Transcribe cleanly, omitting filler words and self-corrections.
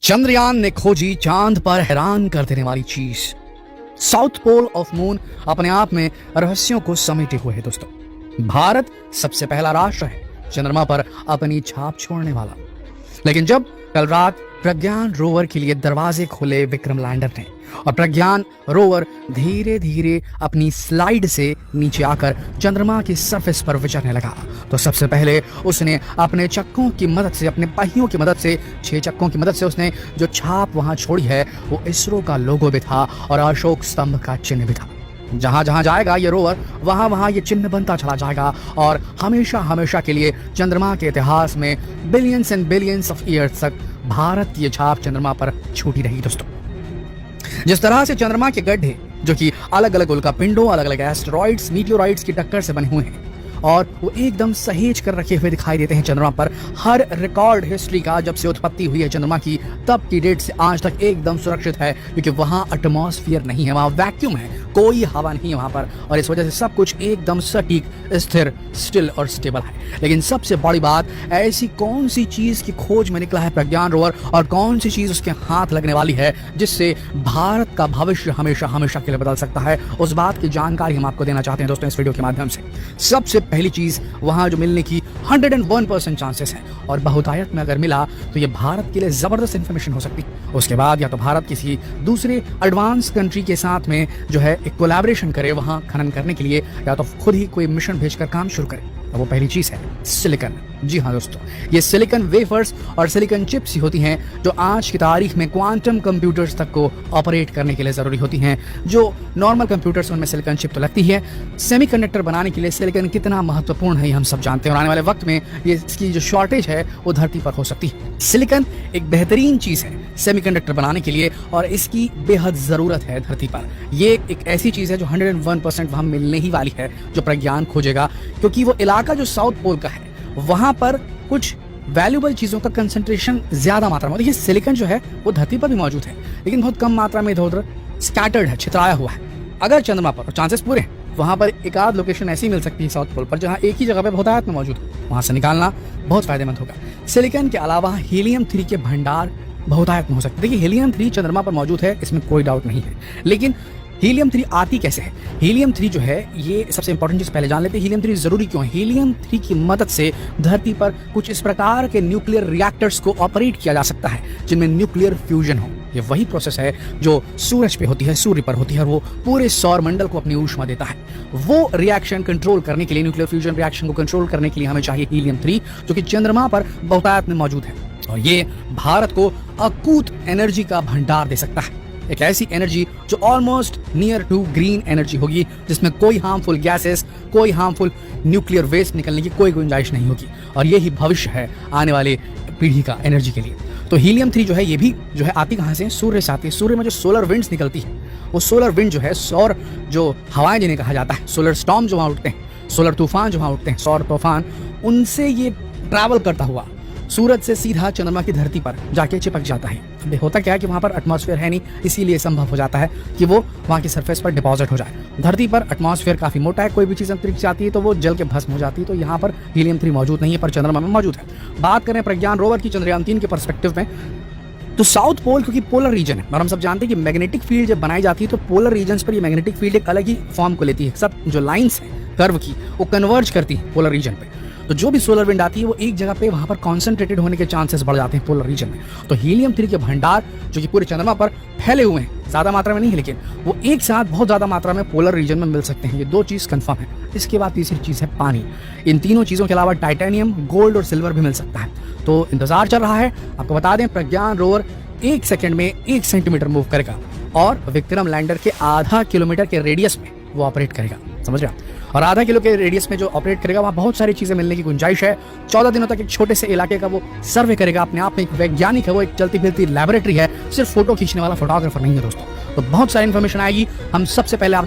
चंद्रयान ने खोजी चांद पर हैरान कर देने वाली चीज। साउथ पोल ऑफ मून अपने आप में रहस्यों को समेटे हुए है दोस्तों। भारत सबसे पहला राष्ट्र है चंद्रमा पर अपनी छाप छोड़ने वाला। लेकिन जब कल रात प्रज्ञान रोवर के लिए दरवाजे खोले विक्रम लैंडर ने और प्रज्ञान रोवर धीरे धीरे अपनी स्लाइड से नीचे आकर चंद्रमा की सरफेस पर विचरने लगा, तो सबसे पहले उसने अपने चक्कों की मदद से, अपने पहियों की मदद से, 6 चक्कों की मदद से उसने जो छाप वहां छोड़ी है वो इसरो का लोगो भी था और अशोक स्तंभ का चिन्ह भी था। जहां जहां जाएगा ये रोवर वहां वहां ये चिन्ह बनता चला जाएगा और हमेशा हमेशा के लिए चंद्रमा के इतिहास में billions and billions of years तक भारत की ये छाप चंद्रमा पर छूटी रही दोस्तों। जिस तरह से चंद्रमा के गड्ढे जो कि अलग अलग उल्का पिंडों, अलग अलग एस्टेरॉइड्स, मीटियोराइट्स की टक्कर से बने हुए हैं और वो एकदम सहेज कर रखे हुए दिखाई देते हैं चंद्रमा पर, हर रिकॉर्ड हिस्ट्री का जब से उत्पत्ति हुई है चंद्रमा की तब की डेट से आज तक एकदम सुरक्षित है, क्योंकि वहां एटमॉस्फेयर नहीं है, वहां वैक्यूम है, कोई हवा नहीं है वहां पर, और इस वजह से सब कुछ एकदम सटीक, स्थिर, स्टिल और स्टेबल है। लेकिन सबसे बड़ी बात, ऐसी कौन सी चीज की खोज में निकला है प्रज्ञान रोवर और कौन सी चीज उसके हाथ लगने वाली है जिससे भारत का भविष्य हमेशा हमेशा के लिए बदल सकता है, उस बात की जानकारी हम आपको देना चाहते हैं दोस्तों इस वीडियो के माध्यम से। सबसे पहली चीज वहां जो मिलने की 101% चांसेस है, और बहुतायत में अगर मिला तो ये भारत के लिए जबरदस्त इंफॉर्मेशन हो सकती है। उसके बाद या तो भारत किसी दूसरे एडवांस कंट्री के साथ में जो है एक कोलैबोरेशन करे वहां खनन करने के लिए, या तो खुद ही कोई मिशन भेजकर काम शुरू करे। तो वो पहली चीज है सिलिकॉन। जी हाँ दोस्तों, ये सिलिकॉन वेफर्स और सिलिकॉन चिप्स ही होती हैं जो आज की तारीख में क्वांटम कंप्यूटर्स तक को ऑपरेट करने के लिए जरूरी होती हैं। जो नॉर्मल कंप्यूटर्स उनमें सिलिकॉन चिप तो लगती है, सेमीकंडक्टर बनाने के लिए सिलिकॉन कितना महत्वपूर्ण है हम सब जानते हैं, और आने वाले वक्त में ये इसकी जो शॉर्टेज है वो धरती पर हो सकती है। सिलिकॉन एक बेहतरीन चीज है सेमीकंडक्टर बनाने के लिए और इसकी बेहद जरूरत है धरती पर। ये एक ऐसी चीज है जो 101% वहां मिलने ही वाली है जो प्रज्ञान खोजेगा, क्योंकि वो इलाका जो साउथ पोल का है वहां पर कुछ वैल्यूबल चीजों का कंसंट्रेशन ज्यादा मात्रा में। देखिए सिलिकॉन जो है वो धरती पर भी मौजूद है लेकिन बहुत कम मात्रा में इधर उधर स्कैटर्ड है, छितराया हुआ है। अगर चंद्रमा पर, और चांसेस पूरे हैं, वहां पर एक आध लोकेशन ऐसी मिल सकती है साउथ पोल पर जहां एक ही जगह पे बहुतायत में मौजूद है, वहां से निकालना बहुत फायदेमंद होगा। सिलिकॉन के अलावा हीलियम 3 के भंडार बहुतायत में हो सकते हैं। देखिए हीलियम 3 चंद्रमा पर मौजूद है, इसमें कोई डाउट नहीं है, लेकिन हीलियम 3 आती कैसे है? हीलियम 3 जो है ये सबसे इंपॉर्टेंट चीज पहले जान लेते हैं। हीलियम 3 जरूरी क्यों है? हीलियम 3 की मदद से धरती पर कुछ इस प्रकार के न्यूक्लियर रिएक्टर्स को ऑपरेट किया जा सकता है जिनमें न्यूक्लियर फ्यूजन हो। ये वही प्रोसेस है जो सूरज पे होती है, सूर्य पर होती है, और वो पूरे सौर मंडल को अपनी ऊष्मा देता है। वो रिएक्शन कंट्रोल करने के लिए, न्यूक्लियर फ्यूजन रिएक्शन को कंट्रोल करने के लिए हमें चाहिए हीलियम 3 जो कि चंद्रमा पर बहुतायत में मौजूद है, और ये भारत को अकूत एनर्जी का भंडार दे सकता है। एक ऐसी एनर्जी जो almost near to green energy होगी, जिसमें कोई हार्मफुल गैसेस, कोई हार्मफुल न्यूक्लियर वेस्ट निकलने की कोई गुंजाइश नहीं होगी, और यही भविष्य है आने वाले पीढ़ी का एनर्जी के लिए। तो हीलियम 3 जो है ये भी जो है आती कहाँ से? सूर्य से आती है। सूर्य में जो सोलर विंड्स निकलती है, वो सोलर विंड जो है, सौर जो हवाएं जिन्हें कहा जाता है, सोलर स्टॉर्म जो वहाँ उठते हैं, सोलर तूफान जो वहाँ उठते हैं, सौर तूफान, उनसे ये ट्रैवल करता हुआ सूरज से सीधा चंद्रमा की धरती पर जाके चिपक जाता है। अब होता क्या है कि वहां पर एटमॉस्फेयर है नहीं, इसीलिए संभव हो जाता है कि वो वहां की सरफेस पर डिपॉजिट हो जाए। धरती पर एटमॉस्फेयर काफी मोटा है, कोई भी चीज अंतरिक्ष से आती है तो वो जल के भस्म हो जाती है, तो यहाँ पर हीलियम 3 मौजूद नहीं है, पर चंद्रमा में मौजूद है। बात करें प्रज्ञान रोवर की चंद्रयान 3 के पर्सपेक्टिव में, तो साउथ पोल क्योंकि पोलर रीजन है और हम सब जानते हैं कि मैग्नेटिक फील्ड जब बनाई जाती है तो पोलर रीजन्स पर ये मैग्नेटिक फील्ड एक अलग ही फॉर्म को लेती है। सब जो लाइंस है कर्व की वो कन्वर्ज करती है पोलर रीजन पे, तो जो भी सोलर विंड आती है वो एक जगह पे वहां पर कॉन्सेंट्रेटेड होने के चांसेस बढ़ जाते हैं पोलर रीजन में। तो हीलियम 3 के भंडार जो कि पूरे चंद्रमा पर फैले हुए हैं, ज्यादा मात्रा में नहीं लेकिन वो एक साथ बहुत ज्यादा मात्रा में पोलर रीजन में मिल सकते हैं। ये 2 चीज कंफर्म है। इसके बाद तीसरी चीज है पानी। इन तीनों चीजों के अलावा टाइटेनियम, गोल्ड और सिल्वर भी मिल सकता है। तो इंतजार चल रहा है। आपको बता दें प्रज्ञान रोवर 1 सेकंड में 1 सेंटीमीटर मूव करेगा और विक्रम लैंडर के आधा किलोमीटर के रेडियस में वो ऑपरेट करेगा, समझ रहे हैं? और आधा किलो के रेडियस में जो ऑपरेट करेगा वहां बहुत सारी चीजें मिलने की गुंजाइश है। 14 दिनों तक एक छोटे से इलाके का वो सर्वे करेगा। अपने आप में एक वैज्ञानिक है, वो एक चलती फिरती लैबोरेटरी है, सिर्फ फोटो खींचने वाला फोटोग्राफर नहीं है दोस्तों। तो बहुत सारी इन्फॉर्मेशन आएगी। हम सबसे पहले